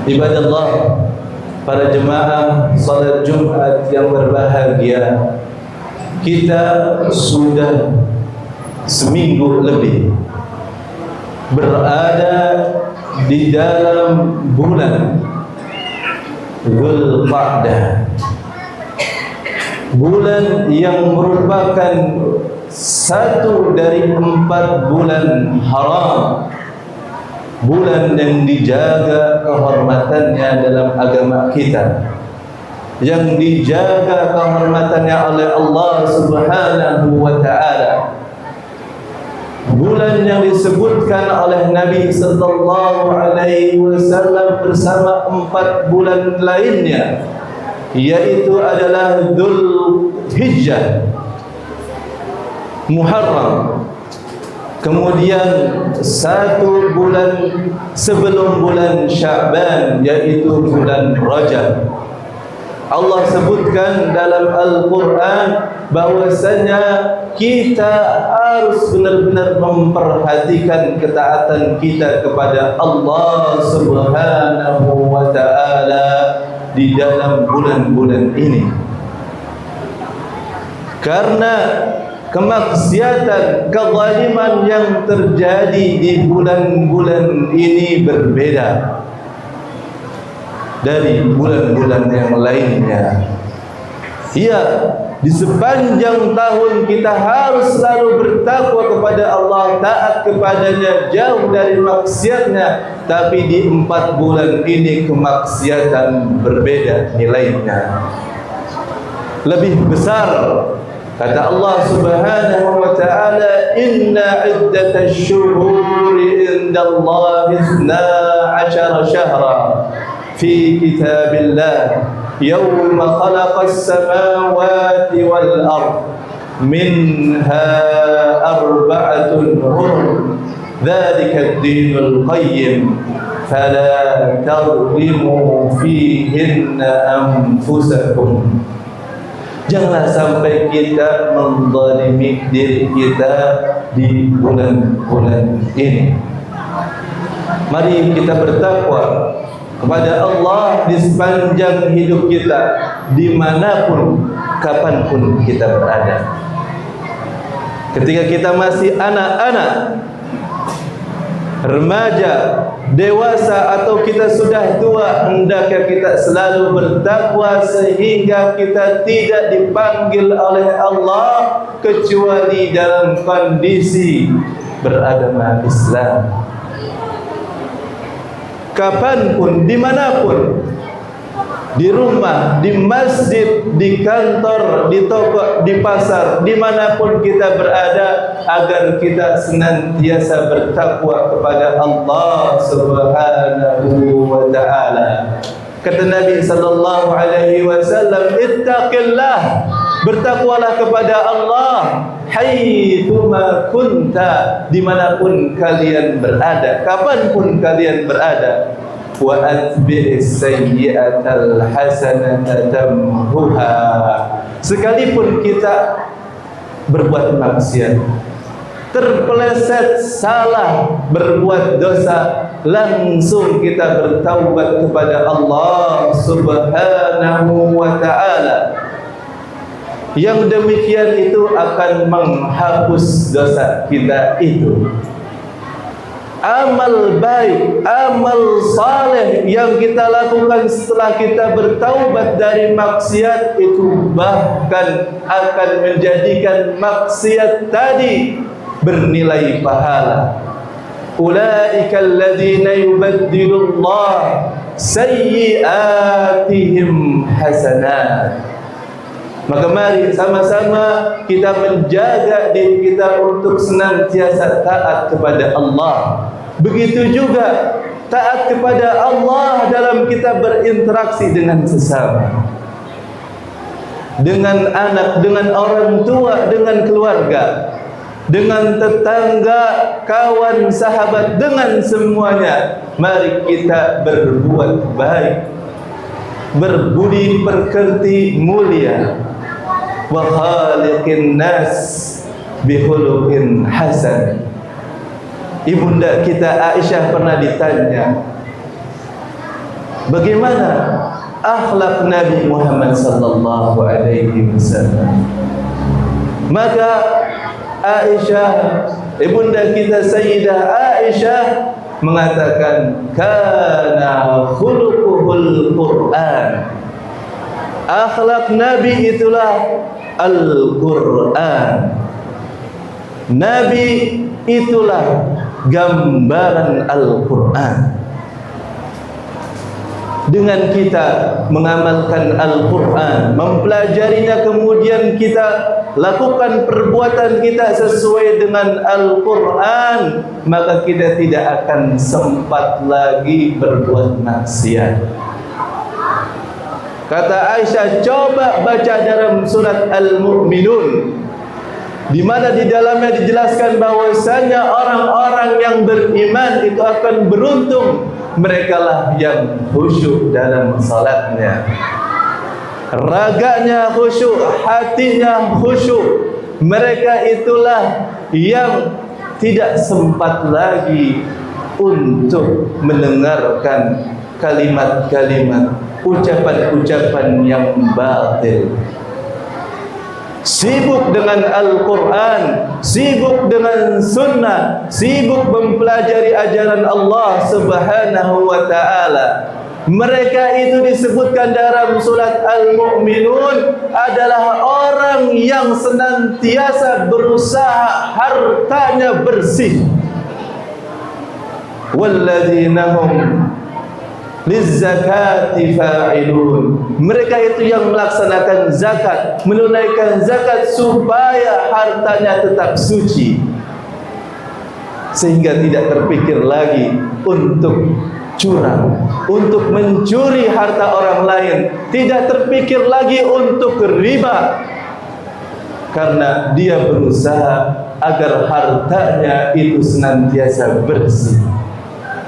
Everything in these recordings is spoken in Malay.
Ibadallah, para jemaah salat Jumat yang berbahagia, kita sudah seminggu lebih berada di dalam bulan Dzulqa'dah, bulan yang merupakan satu dari 4 bulan haram, bulan yang dijaga kehormatannya dalam agama kita, yang dijaga kehormatannya oleh Allah Subhanahu wa ta'ala, bulan yang disebutkan oleh Nabi sallallahu alaihi wasallam bersama 4 bulan lainnya, yaitu adalah Dzulhijjah, Muharram, kemudian 1 bulan sebelum bulan Sya'ban, yaitu bulan Rajab. Allah sebutkan dalam Al-Quran bahwasanya kita harus benar-benar memperhatikan ketaatan kita kepada Allah Subhanahu wa ta'ala di dalam bulan-bulan ini, karena kemaksiatan, kezaliman yang terjadi di bulan-bulan ini berbeda dari bulan-bulan yang lainnya. Ya, di sepanjang tahun kita harus selalu bertakwa kepada Allah, taat kepadanya, jauh dari maksiatnya. Tapi di 4 bulan ini kemaksiatan berbeda nilainya, lebih besar. Kata Allah Subhanahu wa ta'ala, inna iddatash syuhuri indallahi 12 syahra fi kitabillah yawma khalaqas samawati wal ard minha 4 hurum dzalika ad-dinul qayyim fala tadhlimu fihinna anfusakum. Janganlah sampai kita menzalimi diri kita di bulan-bulan ini. Mari kita bertakwa kepada Allah di sepanjang hidup kita, dimanapun, kapanpun kita berada. Ketika kita masih anak-anak, remaja, dewasa, atau kita sudah tua, hendaknya kita selalu bertakwa sehingga kita tidak dipanggil oleh Allah kecuali dalam kondisi beragama Islam. Kapanpun, dimanapun, di rumah, di masjid, di kantor, di toko, di pasar, dimanapun kita berada, agar kita senantiasa bertakwa kepada Allah Subhanahu wa ta'ala. Kata Nabi sallallahu alaihi wasallam, ittaqillah, bertakwalah kepada Allah haitsuma kunta, dimanapun kalian berada, kapanpun kalian berada. Wa atbi'is sayyi'atal hasanata tamhuha, sekalipun kita berbuat maksiat, terpeleset, salah, berbuat dosa, langsung kita bertaubat kepada Allah Subhanahu wa ta'ala. Yang demikian itu akan menghapus dosa kita itu. Amal baik, amal saleh yang kita lakukan setelah kita bertaubat dari maksiat itu bahkan akan menjadikan maksiat tadi bernilai pahala. Ulaika alladzina yubaddilullah sayyi'atihim hasanat. Maka mari sama-sama kita menjaga diri kita untuk senantiasa taat kepada Allah. Begitu juga taat kepada Allah dalam kita berinteraksi dengan sesama, dengan anak, dengan orang tua, dengan keluarga, dengan tetangga, kawan, sahabat, dengan semuanya. Mari kita berbuat baik, berbudi pekerti mulia. Wa khaliqin nas bihuluqin hasan. Ibunda kita Aisyah pernah ditanya, bagaimana akhlak Nabi Muhammad sallallahu alaihi wasallam. Maka Aisyah, ibunda kita Sayyidah Aisyah mengatakan, kana khuluquhul Quran. Akhlak Nabi itulah Al-Quran. Nabi itulah gambaran Al-Quran. Dengan kita mengamalkan Al-Quran, mempelajarinya, kemudian kita lakukan perbuatan kita sesuai dengan Al-Quran, maka kita tidak akan sempat lagi berbuat maksiat. Kata Aisyah, coba baca dalam surat Al-Mu'minun, di mana di dalamnya dijelaskan bahwasanya orang-orang yang beriman itu akan beruntung, merekalah yang khusyuk dalam salatnya, raganya khusyuk, hatinya khusyuk. Mereka itulah yang tidak sempat lagi untuk mendengarkan kalimat-kalimat, ucapan-ucapan yang batil. Sibuk dengan Al-Quran, sibuk dengan sunnah, sibuk mempelajari ajaran Allah Subhanahu wa ta'ala. Mereka itu disebutkan dalam surat Al-Mu'minun adalah orang yang senantiasa berusaha hartanya bersih. Walladzina hum lizzakati fa'ilun. Mereka itu yang melaksanakan zakat, menunaikan zakat supaya hartanya tetap suci, sehingga tidak terpikir lagi untuk curang, untuk mencuri harta orang lain, tidak terpikir lagi untuk riba, karena dia berusaha agar hartanya itu senantiasa bersih.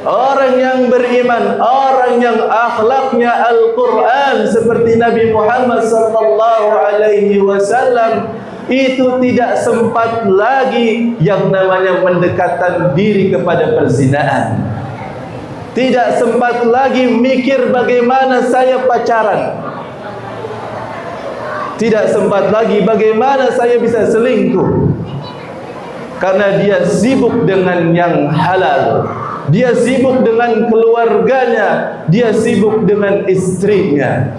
Orang yang beriman, orang yang akhlaknya Al-Quran seperti Nabi Muhammad sallallahu alaihi wasallam, itu tidak sempat lagi yang namanya mendekatkan diri kepada perzinaan. Tidak sempat lagi mikir bagaimana saya pacaran. Tidak sempat lagi bagaimana saya bisa selingkuh. Karena dia sibuk dengan yang halal. Dia sibuk dengan keluarganya, dia sibuk dengan istrinya.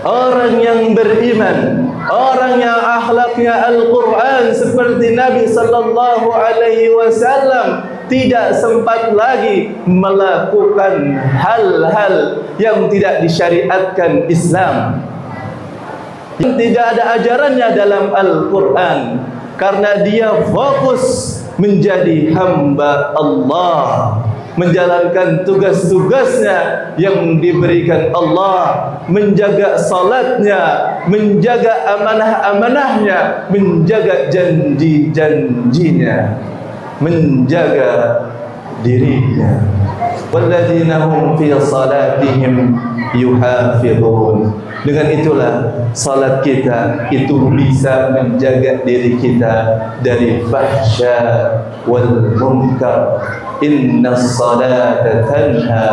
Orang yang beriman, orang yang akhlaknya Al-Quran seperti Nabi sallallahu alaihi wasallam, tidak sempat lagi melakukan hal-hal yang tidak disyariatkan Islam, yang tidak ada ajarannya dalam Al-Quran, karena dia fokus menjadi hamba Allah, menjalankan tugas-tugasnya yang diberikan Allah, menjaga salatnya, menjaga amanah-amanahnya, menjaga janji-janjinya, menjaga dirinya. Walladzina hum fi salatihim yuhafizun. Dengan itulah salat kita itu bisa menjaga diri kita dari fahsya wal munkar. Inna salata tanha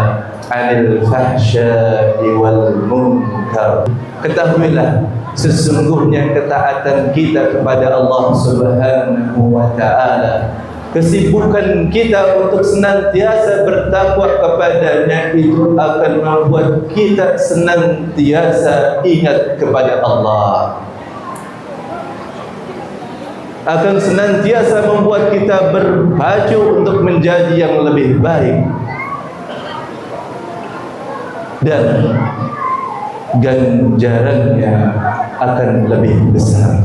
'anil fahsya'i wal munkar. Ketahuilah, sesungguhnya ketaatan kita kepada Allah Subhanahu wa ta'ala, kesibukan kita untuk senantiasa bertakwa kepadanya, itu akan membuat kita senantiasa ingat kepada Allah, akan senantiasa membuat kita berpacu untuk menjadi yang lebih baik, dan ganjarannya akan lebih besar.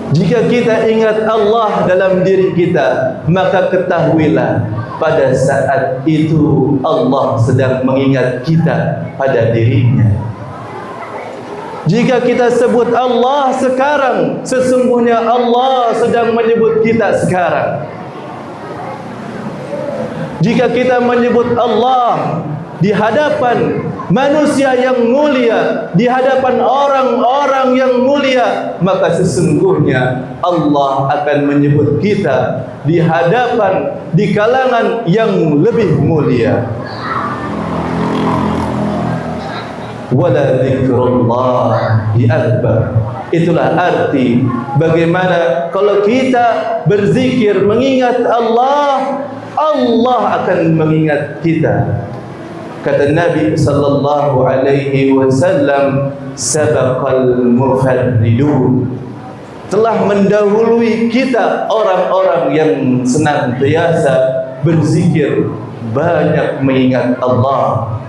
Jika kita ingat Allah dalam diri kita, maka ketahuilah pada saat itu Allah sedang mengingat kita pada dirinya. Jika kita sebut Allah sekarang, sesungguhnya Allah sedang menyebut kita sekarang. Jika kita menyebut Allah di hadapan manusia yang mulia, di hadapan orang-orang yang mulia, maka sesungguhnya Allah akan menyebut kita di hadapan, di kalangan yang lebih mulia. Wala dzikrullahi akbar. Itulah arti bagaimana kalau kita berzikir mengingat Allah, Allah akan mengingat kita. Kata Nabi sallallahu alaihi wasallam, sabaqal mufarridun, telah mendahului kita orang-orang yang senantiasa berzikir, banyak mengingat Allah.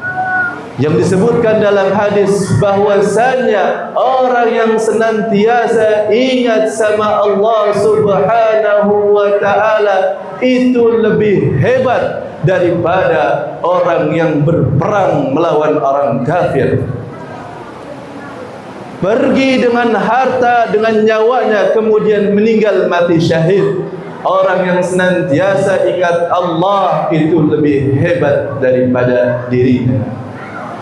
Yang disebutkan dalam hadis bahwasanya orang yang senantiasa ingat sama Allah Subhanahu wa taala itu lebih hebat daripada orang yang berperang melawan orang kafir. Pergi dengan harta, dengan nyawanya, kemudian meninggal mati syahid. Orang yang senantiasa ingat Allah itu lebih hebat daripada dirinya.